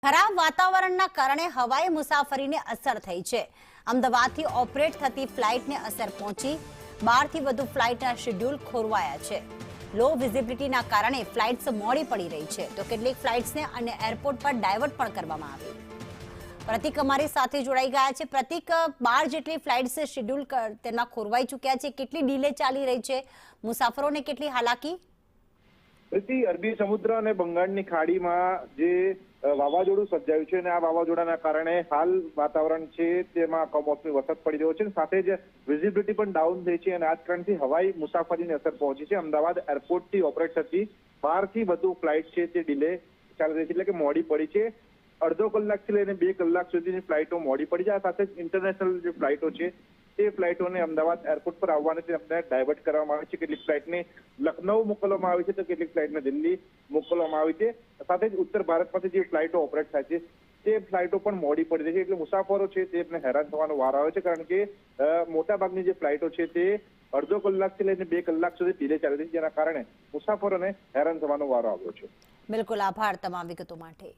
ખરાબ વાતાવરણના કારણે હવાઈ મુસાફરીને અસર થઈ છે। અમદાવાદથી ઓપરેટ થતી ફ્લાઇટને અસર પહોંચી। 12 થી વધુ ફ્લાઇટના શેડ્યુલ ખોરવાયા છે। લો વિઝિબિલિટીના કારણે ફ્લાઇટ્સ મોડી પડી રહી છે, તો કેટલીક ફ્લાઇટ્સને અન્ય એરપોર્ટ પર ડાયવર્ટ પણ કરવામાં આવી। પ્રતિક અમારી સાથે જોડાઈ ગયા છે। પ્રતિક, 12 જેટલી ફ્લાઇટ્સ શેડ્યુલ તેમાં ખોરવાઈ ચૂક્યા છે, કેટલી ડીલે ચાલી રહી છે, મુસાફરોને કેટલી હાલાકી? અરબી સમુદ્ર અને બંગાળની ખાડીમાં જે વાવાઝોડું સર્જાયું છે અને આ વાવાઝોડાના કારણે હાલ વાતાવરણ છે તેમાં કમોસમી વરસાદ પડી રહ્યો છે, સાથે જ વિઝિબિલિટી પણ ડાઉન થઈ છે અને આ જ કારણથી હવાઈ મુસાફરીને અસર પહોંચી છે। અમદાવાદ એરપોર્ટથી ઓપરેટ થતી 12 થી વધુ ફ્લાઇટ છે તે ડિલે ચાલી રહી છે, એટલે કે મોડી પડી છે। અડધો કલાકથી લઈને 2 કલાક સુધીની ફ્લાઇટો મોડી પડી છે। આ સાથે જ ઇન્ટરનેશનલ જે ફ્લાઇટો છે તે ફ્લાઇટોને અમદાવાદ એરપોર્ટ પર આવવાને તેમને ડાયવર્ટ કરવામાં આવી છે। કેટલીક ફ્લાઇટને લખનઉ મોકલવામાં આવી છે, તો કેટલીક ફ્લાઇટને દિલ્હી મોકલવામાં આવી છે। સાથે જ ઉત્તર ભારતમાંથી જે ફ્લાઇટો ઓપરેટ થાય છે તે ફ્લાઇટો પણ મોડી પડી રહી છે, એટલે મુસાફરો છે તેમને હેરાન થવાનો વારો આવે છે, કારણ કે મોટાભાગની જે ફ્લાઇટો છે તે અડધો કલાકથી લઈને 2 કલાક સુધી ડિલે ચાલી રહી છે, જેના કારણે મુસાફરોને હેરાન થવાનો વારો આવ્યો છે। બિલકુલ, આભાર તમામ વિગતો માટે।